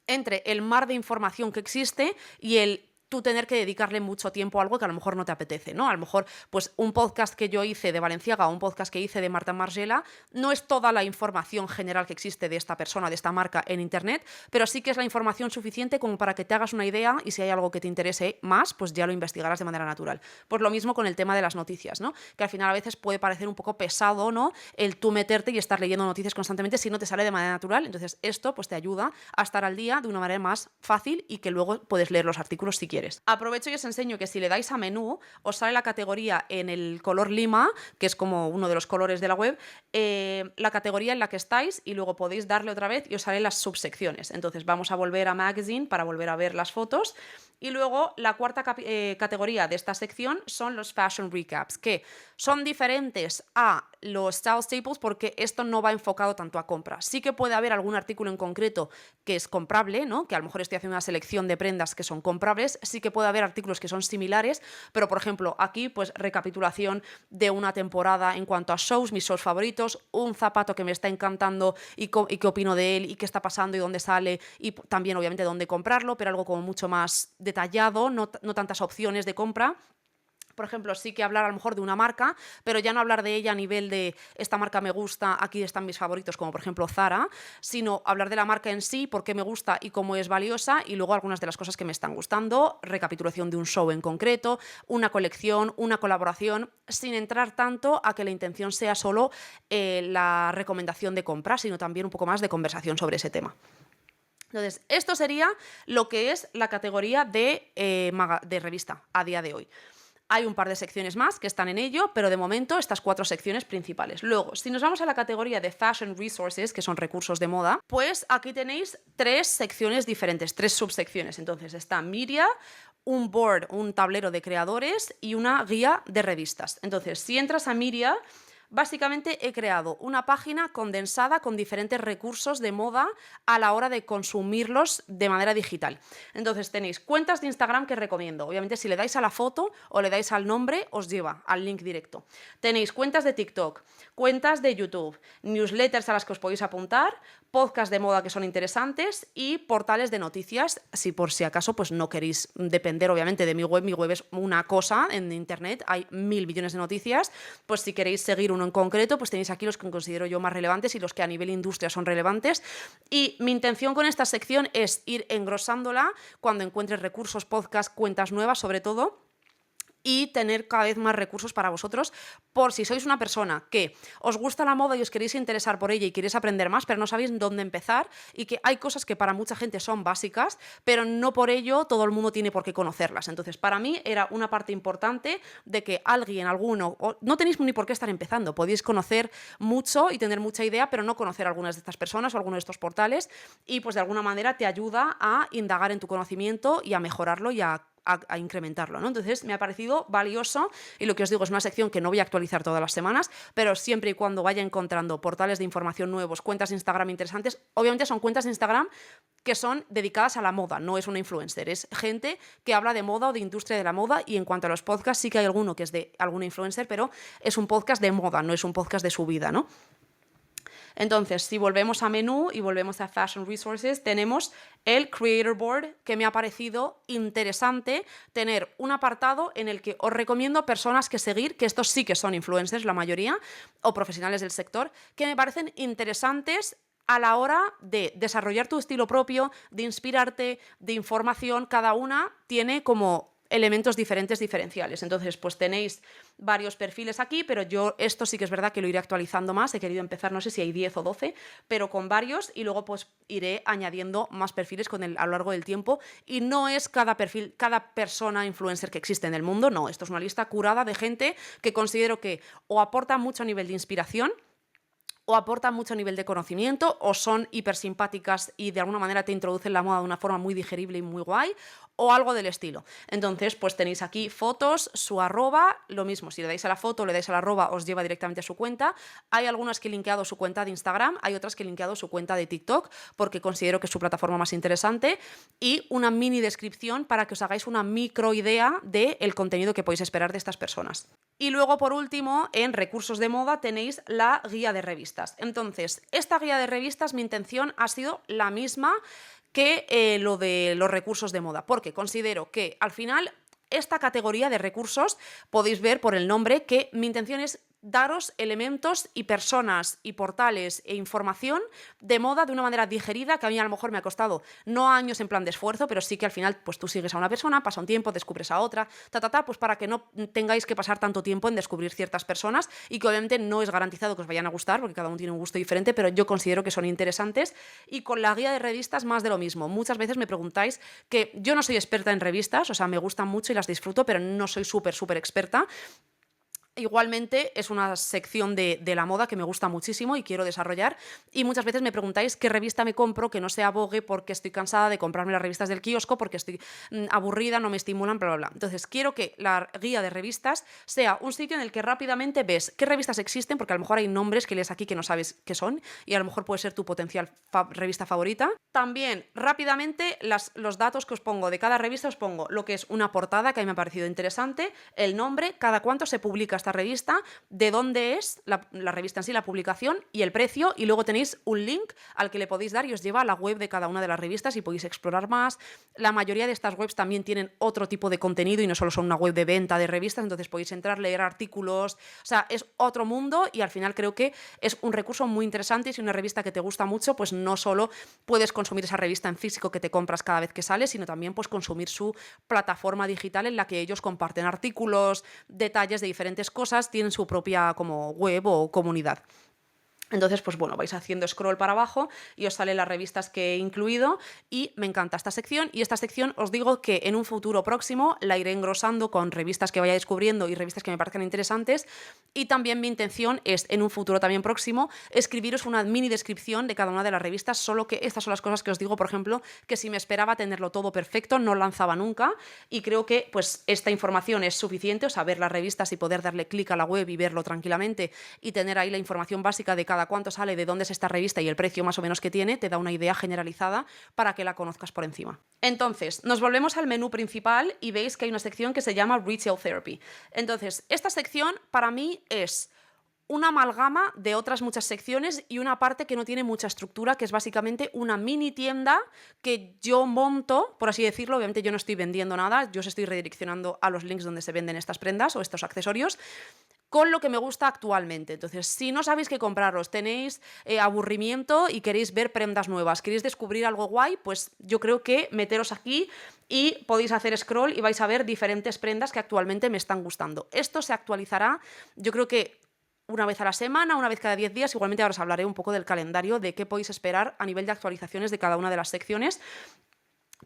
entre el mar de información que existe y el tú tener que dedicarle mucho tiempo a algo que a lo mejor no te apetece, ¿no? A lo mejor, pues un podcast que yo hice de Balenciaga o un podcast que hice de Marta Margiela no es toda la información general que existe de esta persona, de esta marca en internet, pero sí que es la información suficiente como para que te hagas una idea y si hay algo que te interese más, pues ya lo investigarás de manera natural. Pues lo mismo con el tema de las noticias, ¿no? Que al final a veces puede parecer un poco pesado, ¿no? El tú meterte y estar leyendo noticias constantemente si no te sale de manera natural. Entonces esto pues te ayuda a estar al día de una manera más fácil y que luego puedes leer los artículos si quieres. Aprovecho y os enseño que si le dais a menú, os sale la categoría en el color lima, que es como uno de los colores de la web, la categoría en la que estáis y luego podéis darle otra vez y os salen las subsecciones. Entonces vamos a volver a Magazine para volver a ver las fotos. Y luego la cuarta categoría de esta sección son los Fashion Recaps, que son diferentes a los Style Staples porque esto no va enfocado tanto a compra. Sí que puede haber algún artículo en concreto que es comprable, ¿no? Que a lo mejor estoy haciendo una selección de prendas que son comprables. Sí que puede haber artículos que son similares, pero por ejemplo aquí pues recapitulación de una temporada en cuanto a shows, mis shows favoritos, un zapato que me está encantando y qué opino de él y qué está pasando y dónde sale y también obviamente dónde comprarlo, pero algo como mucho más detallado, no tantas opciones de compra. Por ejemplo, sí que hablar a lo mejor de una marca, pero ya no hablar de ella a nivel de esta marca me gusta, aquí están mis favoritos, como por ejemplo Zara, sino hablar de la marca en sí, por qué me gusta y cómo es valiosa, y luego algunas de las cosas que me están gustando, recapitulación de un show en concreto, una colección, una colaboración, sin entrar tanto a que la intención sea solo la recomendación de compra, sino también un poco más de conversación sobre ese tema. Entonces, esto sería lo que es la categoría de revista a día de hoy. Hay un par de secciones más que están en ello, pero de momento estas 4 secciones principales. Luego, si nos vamos a la categoría de Fashion Resources, que son recursos de moda, pues aquí tenéis 3 secciones diferentes, 3 subsecciones. Entonces está Media, un board, un tablero de creadores y una guía de revistas. Entonces, si entras a Media, básicamente he creado una página condensada con diferentes recursos de moda a la hora de consumirlos de manera digital. Entonces tenéis cuentas de Instagram que recomiendo. Obviamente si le dais a la foto o le dais al nombre os lleva al link directo. Tenéis cuentas de TikTok, cuentas de YouTube, newsletters a las que os podéis apuntar, podcasts de moda que son interesantes y portales de noticias si por si acaso pues no queréis depender obviamente de mi web. Mi web es una cosa en internet, hay 1000 millones de noticias, pues si queréis seguir uno en concreto, pues tenéis aquí los que considero yo más relevantes y los que a nivel industria son relevantes. Y mi intención con esta sección es ir engrosándola cuando encuentres recursos, podcasts, cuentas nuevas sobre todo, y tener cada vez más recursos para vosotros por si sois una persona que os gusta la moda y os queréis interesar por ella y queréis aprender más, pero no sabéis dónde empezar y que hay cosas que para mucha gente son básicas, pero no por ello todo el mundo tiene por qué conocerlas. Entonces, para mí era una parte importante de que alguno, no tenéis ni por qué estar empezando, podéis conocer mucho y tener mucha idea, pero no conocer a algunas de estas personas o algunos de estos portales y pues de alguna manera te ayuda a indagar en tu conocimiento y a mejorarlo y a incrementarlo, ¿no? Entonces me ha parecido valioso y lo que os digo es una sección que no voy a actualizar todas las semanas, pero siempre y cuando vaya encontrando portales de información nuevos, cuentas de Instagram interesantes, obviamente son cuentas de Instagram que son dedicadas a la moda, no es una influencer, es gente que habla de moda o de industria de la moda y en cuanto a los podcasts sí que hay alguno que es de alguna influencer, pero es un podcast de moda, no es un podcast de su vida, ¿no? Entonces, si volvemos a menú y volvemos a Fashion Resources, tenemos el Creator Board, que me ha parecido interesante tener un apartado en el que os recomiendo personas que seguir, que estos sí que son influencers, la mayoría, o profesionales del sector, que me parecen interesantes a la hora de desarrollar tu estilo propio, de inspirarte, de información. Cada una tiene como elementos diferenciales. Entonces, pues tenéis varios perfiles aquí, pero yo esto sí que es verdad que lo iré actualizando más. He querido empezar, no sé si hay 10 o 12, pero con varios, y luego pues iré añadiendo más perfiles a lo largo del tiempo. Y no es cada perfil, cada persona influencer que existe en el mundo, no. Esto es una lista curada de gente que considero que o aporta mucho a nivel de inspiración, o aportan mucho nivel de conocimiento, o son hiper simpáticas y de alguna manera te introducen la moda de una forma muy digerible y muy guay, o algo del estilo. Entonces, pues tenéis aquí fotos, su arroba, lo mismo, si le dais a la foto, le dais al arroba, os lleva directamente a su cuenta. Hay algunas que he linkeado su cuenta de Instagram, hay otras que he linkeado su cuenta de TikTok, porque considero que es su plataforma más interesante, y una mini descripción para que os hagáis una micro idea del contenido que podéis esperar de estas personas. Y luego, por último, en recursos de moda tenéis la guía de revistas. Entonces, esta guía de revistas, mi intención ha sido la misma que lo de los recursos de moda, porque considero que al final esta categoría de recursos podéis ver por el nombre que mi intención es daros elementos y personas y portales e información de moda de una manera digerida, que a mí a lo mejor me ha costado no años en plan de esfuerzo, pero sí que al final pues tú sigues a una persona, pasa un tiempo, descubres a otra, pues para que no tengáis que pasar tanto tiempo en descubrir ciertas personas, y que obviamente no es garantizado que os vayan a gustar, porque cada uno tiene un gusto diferente, pero yo considero que son interesantes. Y con la guía de revistas más de lo mismo. Muchas veces me preguntáis, que yo no soy experta en revistas, o sea, me gustan mucho y las disfruto, pero no soy súper experta. Igualmente es una sección de la moda que me gusta muchísimo y quiero desarrollar, y muchas veces me preguntáis qué revista me compro que no sea Vogue, porque estoy cansada de comprarme las revistas del kiosco, porque estoy aburrida, no me estimulan, bla, bla, bla. Entonces quiero que la guía de revistas sea un sitio en el que rápidamente ves qué revistas existen, porque a lo mejor hay nombres que lees aquí que no sabes qué son y a lo mejor puede ser tu potencial revista favorita. También rápidamente los datos que os pongo de cada revista, os pongo lo que es una portada, que a mí me ha parecido interesante, el nombre, cada cuánto se publica esta revista, de dónde es la revista en sí, la publicación, y el precio, y luego tenéis un link al que le podéis dar y os lleva a la web de cada una de las revistas y podéis explorar más. La mayoría de estas webs también tienen otro tipo de contenido y no solo son una web de venta de revistas, entonces podéis entrar, leer artículos, o sea, es otro mundo, y al final creo que es un recurso muy interesante. Y si una revista que te gusta mucho, pues no solo puedes consumir esa revista en físico que te compras cada vez que sale, sino también pues consumir su plataforma digital en la que ellos comparten artículos, detalles de diferentes cosas, tienen su propia como web o comunidad. Entonces, pues bueno, vais haciendo scroll para abajo y os salen las revistas que he incluido, y me encanta esta sección. Y esta sección os digo que en un futuro próximo la iré engrosando con revistas que vaya descubriendo y revistas que me parezcan interesantes. Y también mi intención es, en un futuro también próximo, escribiros una mini descripción de cada una de las revistas, solo que estas son las cosas que os digo, por ejemplo, que si me esperaba tenerlo todo perfecto, no lanzaba nunca, y creo que pues esta información es suficiente, o sea, ver las revistas y poder darle clic a la web y verlo tranquilamente y tener ahí la información básica de cada cuánto sale, de dónde es esta revista y el precio más o menos que tiene, te da una idea generalizada para que la conozcas por encima. Entonces, nos volvemos al menú principal y veis que hay una sección que se llama Retail Therapy. Entonces, esta sección para mí es una amalgama de otras muchas secciones y una parte que no tiene mucha estructura, que es básicamente una mini tienda que yo monto, por así decirlo. Obviamente yo no estoy vendiendo nada, yo os estoy redireccionando a los links donde se venden estas prendas o estos accesorios, con lo que me gusta actualmente. Entonces, si no sabéis qué compraros, tenéis aburrimiento y queréis ver prendas nuevas, queréis descubrir algo guay, pues yo creo que meteros aquí y podéis hacer scroll y vais a ver diferentes prendas que actualmente me están gustando. Esto se actualizará, yo creo que una vez a la semana, una vez cada 10 días. Igualmente ahora os hablaré un poco del calendario, de qué podéis esperar a nivel de actualizaciones de cada una de las secciones.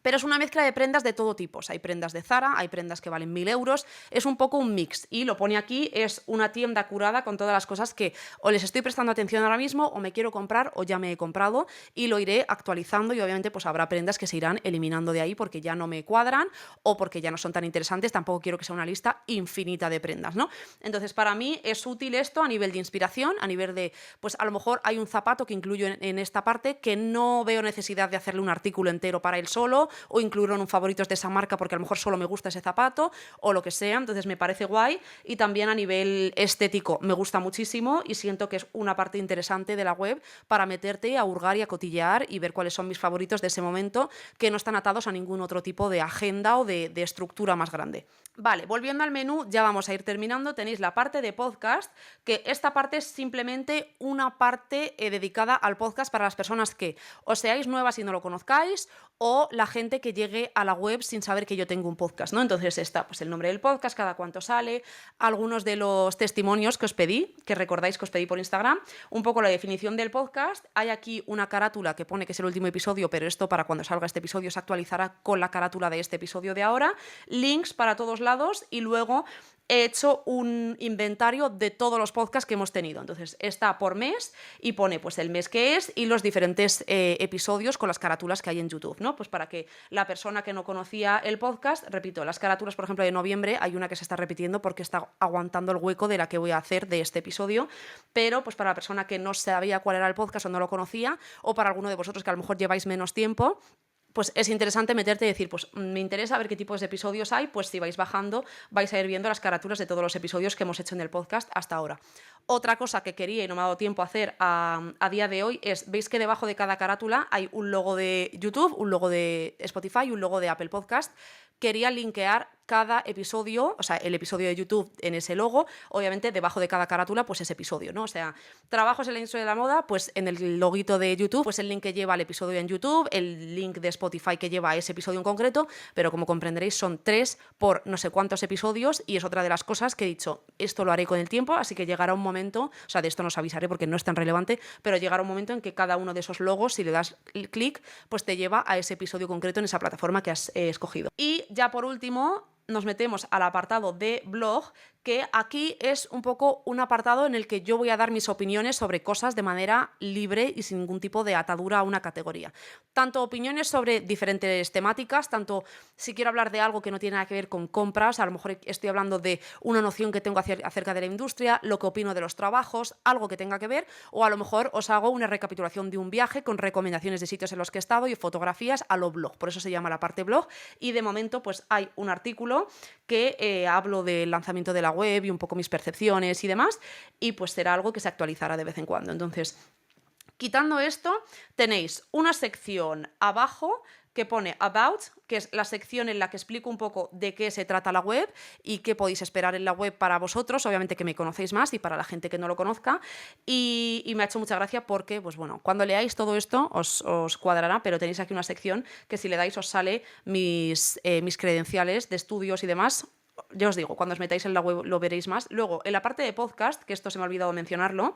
Pero es una mezcla de prendas de todo tipo. O sea, hay prendas de Zara, hay prendas que valen 1000 euros, es un poco un mix. Y lo pone aquí, es una tienda curada con todas las cosas que o les estoy prestando atención ahora mismo, o me quiero comprar, o ya me he comprado, y lo iré actualizando. Y obviamente pues habrá prendas que se irán eliminando de ahí porque ya no me cuadran o porque ya no son tan interesantes. Tampoco quiero que sea una lista infinita de prendas, ¿no? Entonces, para mí es útil esto a nivel de inspiración, a nivel de, pues a lo mejor hay un zapato que incluyo en esta parte que no veo necesidad de hacerle un artículo entero para él solo, o incluirlo en un favoritos de esa marca porque a lo mejor solo me gusta ese zapato o lo que sea. Entonces me parece guay, y también a nivel estético me gusta muchísimo y siento que es una parte interesante de la web para meterte a hurgar y a cotillear y ver cuáles son mis favoritos de ese momento, que no están atados a ningún otro tipo de agenda o de estructura más grande. Vale, volviendo al menú, ya vamos a ir terminando. Tenéis la parte de podcast, que esta parte es simplemente una parte dedicada al podcast para las personas que o seáis nuevas y no lo conozcáis, o la gente que llegue a la web sin saber que yo tengo un podcast, ¿no? Entonces está pues el nombre del podcast, cada cuánto sale, algunos de los testimonios que os pedí, que recordáis que os pedí por Instagram, un poco la definición del podcast. Hay aquí una carátula que pone que es el último episodio, pero esto para cuando salga este episodio se actualizará con la carátula de este episodio de ahora, links para todos lados y luego he hecho un inventario de todos los podcasts que hemos tenido. Entonces está por mes y pone pues el mes que es y los diferentes episodios con las carátulas que hay en YouTube, ¿no? Pues para que la persona que no conocía el podcast, repito, las carátulas, por ejemplo, de noviembre, hay una que se está repitiendo porque está aguantando el hueco de la que voy a hacer de este episodio, pero pues para la persona que no sabía cuál era el podcast o no lo conocía, o para alguno de vosotros que a lo mejor lleváis menos tiempo, pues es interesante meterte y decir, pues me interesa ver qué tipos de episodios hay, pues si vais bajando vais a ir viendo las carátulas de todos los episodios que hemos hecho en el podcast hasta ahora. Otra cosa que quería y no me ha dado tiempo a hacer a día de hoy es, veis que debajo de cada carátula hay un logo de YouTube, un logo de Spotify y un logo de Apple Podcast. Quería linkear cada episodio, o sea, el episodio de YouTube en ese logo, obviamente debajo de cada carátula, pues ese episodio, ¿no? O sea, trabajos en la industria de la moda, pues en el loguito de YouTube, pues el link que lleva al episodio en YouTube, el link de Spotify que lleva a ese episodio en concreto, pero como comprenderéis son 3 por no sé cuántos episodios y es otra de las cosas que he dicho, esto lo haré con el tiempo, así que llegará un momento, o sea, de esto no os avisaré porque no es tan relevante, pero llegará un momento en que cada uno de esos logos, si le das clic, pues te lleva a ese episodio concreto en esa plataforma que has escogido. Y ya por último, nos metemos al apartado de blog, que aquí es un poco un apartado en el que yo voy a dar mis opiniones sobre cosas de manera libre y sin ningún tipo de atadura a una categoría. Tanto opiniones sobre diferentes temáticas, tanto si quiero hablar de algo que no tiene nada que ver con compras, a lo mejor estoy hablando de una noción que tengo acerca de la industria, lo que opino de los trabajos, algo que tenga que ver, o a lo mejor os hago una recapitulación de un viaje con recomendaciones de sitios en los que he estado y fotografías a lo blog, por eso se llama la parte blog, y de momento pues hay un artículo que hablo del lanzamiento de la web y un poco mis percepciones y demás, y pues será algo que se actualizará de vez en cuando. Entonces, quitando esto, tenéis una sección abajo que pone About, que es la sección en la que explico un poco de qué se trata la web y qué podéis esperar en la web para vosotros, obviamente que me conocéis más y para la gente que no lo conozca. Y me ha hecho mucha gracia porque, pues bueno, cuando leáis todo esto os cuadrará, pero tenéis aquí una sección que si le dais os sale mis credenciales de estudios y demás. Ya os digo, cuando os metáis en la web lo veréis más. Luego, en la parte de podcast, que esto se me ha olvidado mencionarlo,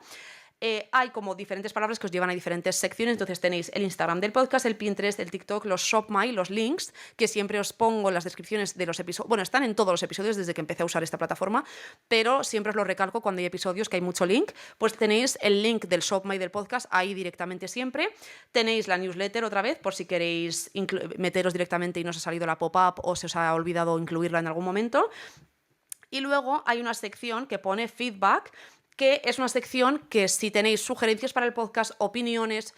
hay como diferentes palabras que os llevan a diferentes secciones. Entonces tenéis el Instagram del podcast, el Pinterest, el TikTok, los ShopMy, los links, que siempre os pongo en las descripciones de los episodios. Bueno, están en todos los episodios desde que empecé a usar esta plataforma, pero siempre os lo recalco cuando hay episodios que hay mucho link. Pues tenéis el link del ShopMy del podcast ahí directamente siempre. Tenéis la newsletter otra vez, por si queréis meteros directamente y no os ha salido la pop-up o se os ha olvidado incluirla en algún momento. Y luego hay una sección que pone feedback, que es una sección que si tenéis sugerencias para el podcast, opiniones,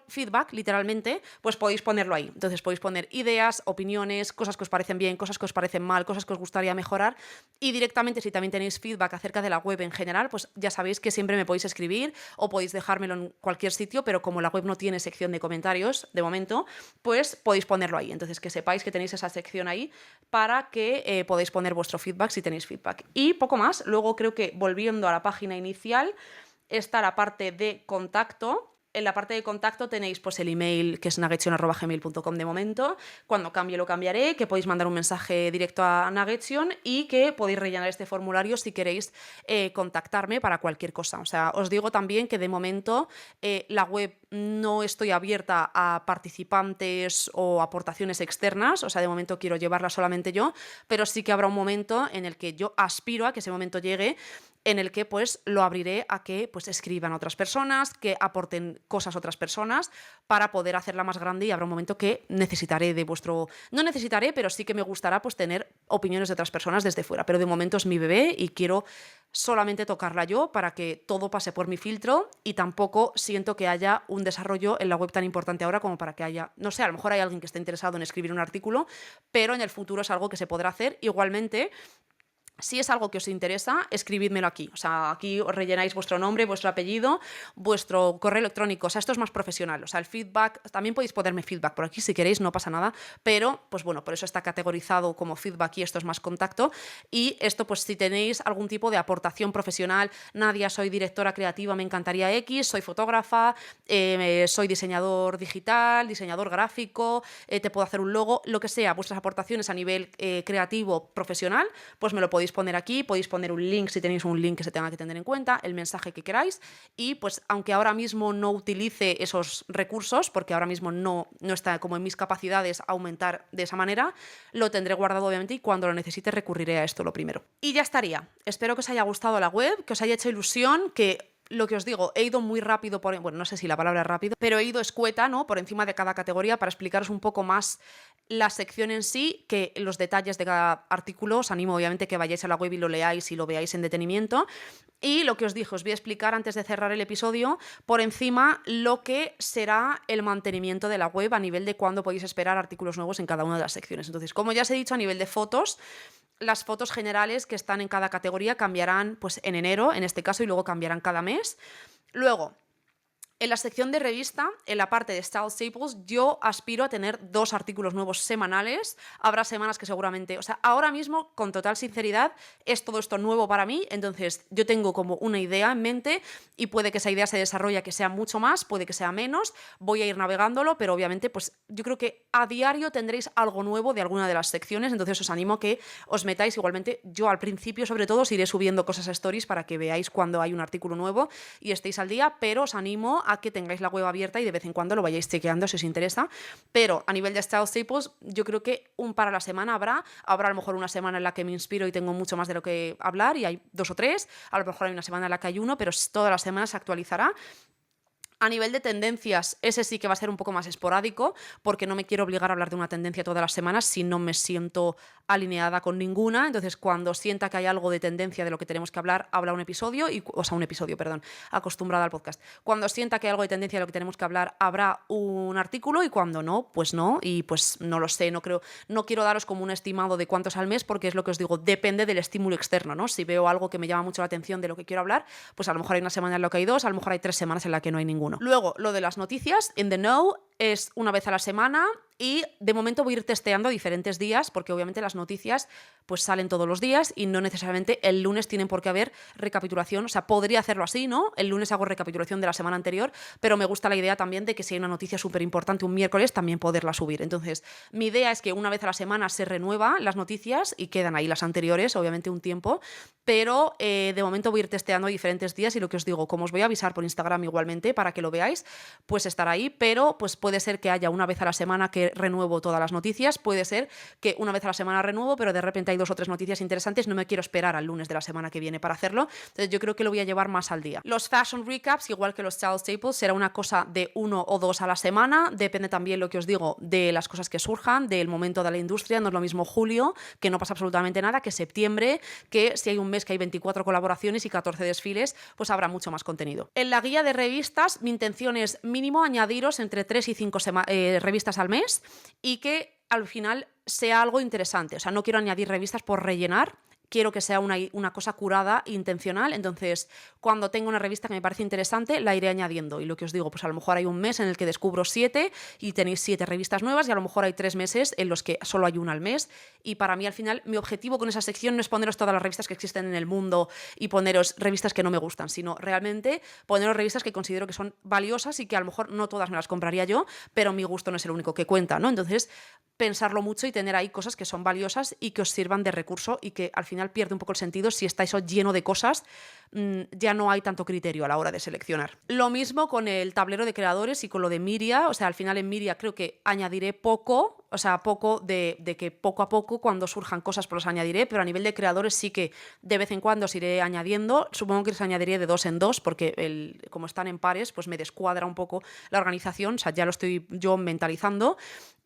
feedback, literalmente, pues podéis ponerlo ahí. Entonces podéis poner ideas, opiniones, cosas que os parecen bien, cosas que os parecen mal, cosas que os gustaría mejorar. Y directamente, si también tenéis feedback acerca de la web en general, pues ya sabéis que siempre me podéis escribir o podéis dejármelo en cualquier sitio, pero como la web no tiene sección de comentarios de momento, pues podéis ponerlo ahí. Entonces que sepáis que tenéis esa sección ahí para que podáis poner vuestro feedback si tenéis feedback. Y poco más. Luego creo que volviendo a la página inicial está la parte de contacto. En la parte de contacto tenéis pues el email que es nuggetsion@gmail.com de momento. Cuando cambie lo cambiaré, que podéis mandar un mensaje directo a Nuggetsion y que podéis rellenar este formulario si queréis contactarme para cualquier cosa. O sea, os digo también que de momento la web no estoy abierta a participantes o aportaciones externas, o sea, de momento quiero llevarla solamente yo, pero sí que habrá un momento en el que yo aspiro a que ese momento llegue, en el que pues lo abriré a que pues escriban otras personas, que aporten cosas a otras personas para poder hacerla más grande, y habrá un momento que necesitaré de vuestro... No necesitaré, pero sí que me gustará pues tener opiniones de otras personas desde fuera, pero de momento es mi bebé y quiero solamente tocarla yo para que todo pase por mi filtro, y tampoco siento que haya un desarrollo en la web tan importante ahora como para que haya... No sé, a lo mejor hay alguien que esté interesado en escribir un artículo, pero en el futuro es algo que se podrá hacer. Igualmente, Si es algo que os interesa, escribídmelo aquí. O sea, aquí os rellenáis vuestro nombre, vuestro apellido, vuestro correo electrónico. O sea, esto es más profesional. O sea, el feedback, también podéis ponerme feedback por aquí si queréis, no pasa nada. Pero, pues bueno, por eso está categorizado como feedback y esto es más contacto. Y esto, pues si tenéis algún tipo de aportación profesional, Nadia, soy directora creativa, me encantaría X, soy fotógrafa, soy diseñador digital, diseñador gráfico, te puedo hacer un logo, lo que sea, vuestras aportaciones a nivel creativo, profesional, pues me lo podéis poner aquí, podéis poner un link si tenéis un link que se tenga que tener en cuenta, el mensaje que queráis y pues aunque ahora mismo no utilice esos recursos, porque ahora mismo no está como en mis capacidades aumentar de esa manera, lo tendré guardado obviamente y cuando lo necesite recurriré a esto lo primero. Y ya estaría. Espero que os haya gustado la web, que os haya hecho ilusión, que lo que os digo, he ido muy rápido, bueno, no sé si la palabra es rápido, pero he ido escueta, ¿no? Por encima de cada categoría para explicaros un poco más la sección en sí, que los detalles de cada artículo. Os animo obviamente que vayáis a la web y lo leáis y lo veáis en detenimiento. Y lo que os dije, os voy a explicar antes de cerrar el episodio por encima lo que será el mantenimiento de la web a nivel de cuándo podéis esperar artículos nuevos en cada una de las secciones. Entonces, como ya os he dicho, a nivel de fotos, las fotos generales que están en cada categoría cambiarán pues en enero, en este caso, y luego cambiarán cada mes. Luego, en la sección de revista, en la parte de Style Staples, yo aspiro a tener 2 artículos nuevos semanales. Habrá semanas que seguramente, o sea, ahora mismo, con total sinceridad, es todo esto nuevo para mí, entonces yo tengo como una idea en mente y puede que esa idea se desarrolle, que sea mucho más, puede que sea menos, voy a ir navegándolo, pero obviamente pues yo creo que a diario tendréis algo nuevo de alguna de las secciones, entonces os animo a que os metáis igualmente. Yo al principio, sobre todo, os iré subiendo cosas a stories para que veáis cuando hay un artículo nuevo y estéis al día, pero os animo a que tengáis la web abierta y de vez en cuando lo vayáis chequeando si os interesa. Pero a nivel de Style Staples, yo creo que un para la semana habrá a lo mejor una semana en la que me inspiro y tengo mucho más de lo que hablar y hay 2 o 3, a lo mejor hay una semana en la que hay uno, pero todas las semanas se actualizará. A nivel de tendencias, ese sí que va a ser un poco más esporádico, porque no me quiero obligar a hablar de una tendencia todas las semanas si no me siento alineada con ninguna. Entonces, cuando sienta que hay algo de tendencia de lo que tenemos que hablar, habla un episodio, perdón, acostumbrada al podcast. Cuando sienta que hay algo de tendencia de lo que tenemos que hablar, habrá un artículo y cuando no, pues no. Y pues no lo sé, no quiero daros como un estimado de cuántos al mes, porque es lo que os digo, depende del estímulo externo, ¿no? Si veo algo que me llama mucho la atención de lo que quiero hablar, pues a lo mejor hay una semana en la que hay 2, a lo mejor hay 3 semanas en la que no hay ninguno. Luego, lo de las noticias, in the know, es una vez a la semana y de momento voy a ir testeando diferentes días porque obviamente las noticias pues salen todos los días y no necesariamente el lunes tienen por qué haber recapitulación. O sea, podría hacerlo así, ¿no? El lunes hago recapitulación de la semana anterior, pero me gusta la idea también de que si hay una noticia súper importante un miércoles también poderla subir. Entonces, mi idea es que una vez a la semana se renueva las noticias y quedan ahí las anteriores, obviamente un tiempo, pero de momento voy a ir testeando diferentes días y lo que os digo, como os voy a avisar por Instagram igualmente para que lo veáis, pues estará ahí, pero pues puede ser que haya una vez a la semana que renuevo todas las noticias, puede ser que una vez a la semana renuevo, pero de repente hay 2 o 3 noticias interesantes, no me quiero esperar al lunes de la semana que viene para hacerlo, entonces yo creo que lo voy a llevar más al día. Los fashion recaps, igual que los style staples, será una cosa de 1 o 2 a la semana, depende también, lo que os digo, de las cosas que surjan, del momento de la industria. No es lo mismo julio, que no pasa absolutamente nada, que septiembre, que si hay un mes que hay 24 colaboraciones y 14 desfiles, pues habrá mucho más contenido. En la guía de revistas, mi intención es mínimo añadiros entre 3 y 5 revistas al mes y que al final sea algo interesante. O sea, no quiero añadir revistas por rellenar, quiero que sea una cosa curada, intencional. Entonces, cuando tengo una revista que me parece interesante, la iré añadiendo. Y lo que os digo, pues a lo mejor hay un mes en el que descubro 7 y tenéis 7 revistas nuevas y a lo mejor hay 3 meses en los que solo hay una al mes. Y para mí, al final, mi objetivo con esa sección no es poneros todas las revistas que existen en el mundo y poneros revistas que no me gustan, sino realmente poneros revistas que considero que son valiosas y que a lo mejor no todas me las compraría yo, pero mi gusto no es el único que cuenta, ¿no? Entonces, pensarlo mucho y tener ahí cosas que son valiosas y que os sirvan de recurso y que al final pierde un poco el sentido si está eso lleno de cosas, ya no hay tanto criterio a la hora de seleccionar. Lo mismo con el tablero de creadores y con lo de Miria. O sea, al final en Miria creo que añadiré poco, o sea, poco de que poco a poco cuando surjan cosas pues los añadiré, pero a nivel de creadores sí que de vez en cuando os iré añadiendo. Supongo que os añadiré de 2 en 2 porque como están en pares pues me descuadra un poco la organización, o sea, ya lo estoy yo mentalizando.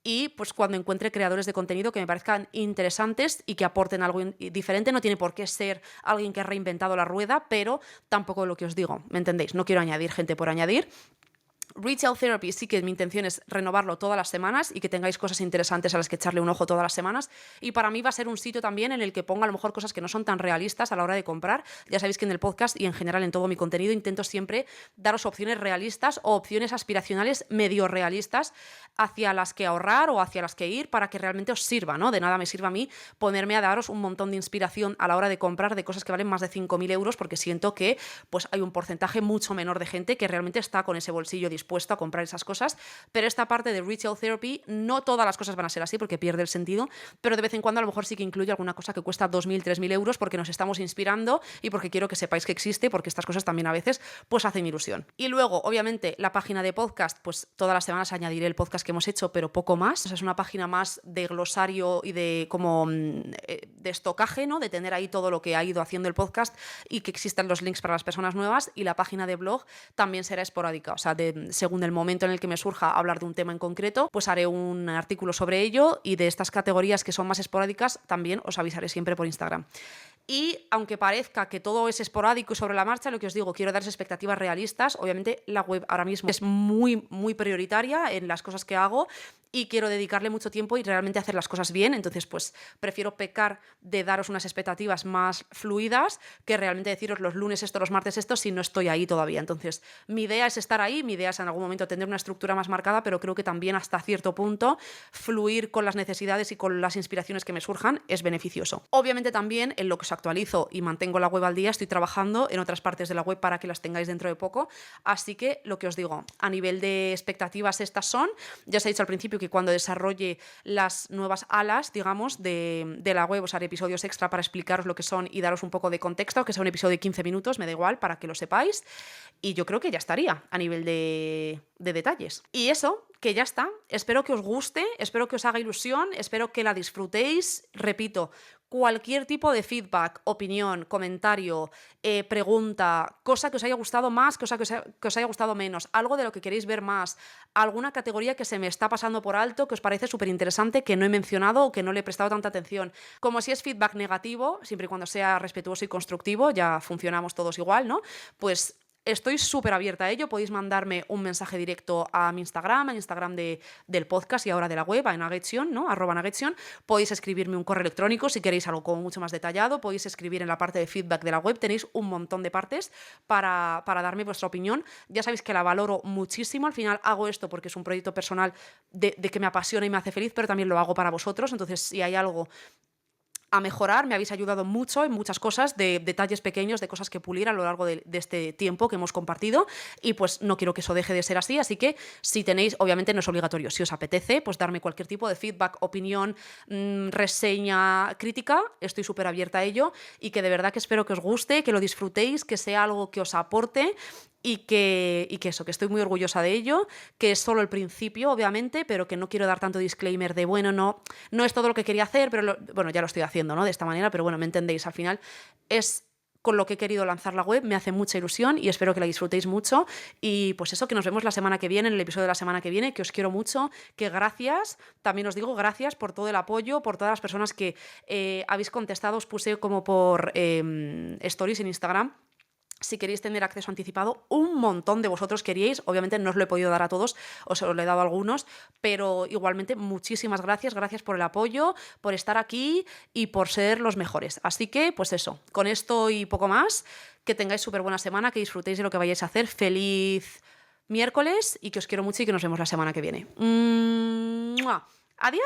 Y pues cuando encuentre creadores de contenido que me parezcan interesantes y que aporten algo diferente, no tiene por qué ser alguien que ha reinventado la rueda, pero tampoco lo que os digo, ¿me entendéis? No quiero añadir gente por añadir. Retail Therapy sí que mi intención es renovarlo todas las semanas y que tengáis cosas interesantes a las que echarle un ojo todas las semanas. Y para mí va a ser un sitio también en el que ponga a lo mejor cosas que no son tan realistas a la hora de comprar. Ya sabéis que en el podcast y en general en todo mi contenido intento siempre daros opciones realistas o opciones aspiracionales medio realistas hacia las que ahorrar o hacia las que ir para que realmente os sirva, ¿no? De nada me sirve a mí ponerme a daros un montón de inspiración a la hora de comprar de cosas que valen más de 5.000 euros porque siento que pues hay un porcentaje mucho menor de gente que realmente está con ese bolsillo dispuesto a comprar esas cosas, pero esta parte de Retail Therapy, no todas las cosas van a ser así porque pierde el sentido, pero de vez en cuando a lo mejor sí que incluye alguna cosa que cuesta 2.000, 3.000 euros porque nos estamos inspirando y porque quiero que sepáis que existe, porque estas cosas también a veces pues hacen ilusión. Y luego, obviamente, la página de podcast, pues todas las semanas añadiré el podcast que hemos hecho, pero poco más. O sea, es una página más de glosario y de como de estocaje, ¿no? De tener ahí todo lo que ha ido haciendo el podcast y que existan los links para las personas nuevas. Y la página de blog también será esporádica, o sea, según el momento en el que me surja hablar de un tema en concreto, pues haré un artículo sobre ello y de estas categorías que son más esporádicas también os avisaré siempre por Instagram. Y aunque parezca que todo es esporádico y sobre la marcha, lo que os digo, quiero darles expectativas realistas. Obviamente la web ahora mismo es muy, muy prioritaria en las cosas que hago y quiero dedicarle mucho tiempo y realmente hacer las cosas bien. Entonces, pues prefiero pecar de daros unas expectativas más fluidas que realmente deciros los lunes esto, los martes esto, si no estoy ahí todavía. Entonces, mi idea es estar ahí, mi idea es en algún momento tener una estructura más marcada, pero creo que también hasta cierto punto fluir con las necesidades y con las inspiraciones que me surjan es beneficioso. Obviamente también en lo que os actualizo y mantengo la web al día, estoy trabajando en otras partes de la web para que las tengáis dentro de poco. Así que lo que os digo, a nivel de expectativas estas son, ya os he dicho al principio que cuando desarrolle las nuevas alas, digamos, de la web os haré episodios extra para explicaros lo que son y daros un poco de contexto, que sea un episodio de 15 minutos, me da igual, para que lo sepáis. Y yo creo que ya estaría a nivel de detalles. Y eso, que ya está. Espero que os guste, espero que os haga ilusión, espero que la disfrutéis. Repito, cualquier tipo de feedback, opinión, comentario, pregunta, cosa que os haya gustado más, cosa que os haya gustado menos, algo de lo que queréis ver más, alguna categoría que se me está pasando por alto, que os parece súper interesante, que no he mencionado o que no le he prestado tanta atención. Como si es feedback negativo, siempre y cuando sea respetuoso y constructivo, ya funcionamos todos igual, ¿no? Pues estoy súper abierta a ello. Podéis mandarme un mensaje directo a mi Instagram, al Instagram del podcast y ahora de la web, a Nuggetsion, ¿no? @Nuggetsion. Podéis escribirme un correo electrónico si queréis algo como mucho más detallado. Podéis escribir en la parte de feedback de la web. Tenéis un montón de partes para darme vuestra opinión. Ya sabéis que la valoro muchísimo. Al final hago esto porque es un proyecto personal de que me apasiona y me hace feliz, pero también lo hago para vosotros. Entonces, si hay algo a mejorar, me habéis ayudado mucho en muchas cosas, de detalles pequeños, de cosas que pulir a lo largo de este tiempo que hemos compartido y pues no quiero que eso deje de ser así que si tenéis, obviamente no es obligatorio, si os apetece, pues darme cualquier tipo de feedback, opinión, reseña, crítica, estoy súper abierta a ello y que de verdad que espero que os guste, que lo disfrutéis, que sea algo que os aporte y que eso, que estoy muy orgullosa de ello, que es solo el principio, obviamente, pero que no quiero dar tanto disclaimer de, bueno, no es todo lo que quería hacer, pero bueno, ya lo estoy haciendo, ¿no? De esta manera, pero bueno, me entendéis, al final es con lo que he querido lanzar la web, me hace mucha ilusión y espero que la disfrutéis mucho y pues eso, que nos vemos la semana que viene, en el episodio de la semana que viene, que os quiero mucho, que gracias, también os digo gracias por todo el apoyo, por todas las personas que habéis contestado, os puse como por stories en Instagram. Si queréis tener acceso anticipado, un montón de vosotros queríais, obviamente no os lo he podido dar a todos, os lo he dado a algunos, pero igualmente muchísimas gracias por el apoyo, por estar aquí y por ser los mejores. Así que, pues eso, con esto y poco más, que tengáis súper buena semana, que disfrutéis de lo que vayáis a hacer, feliz miércoles y que os quiero mucho y que nos vemos la semana que viene. ¡Mua! ¡Adiós!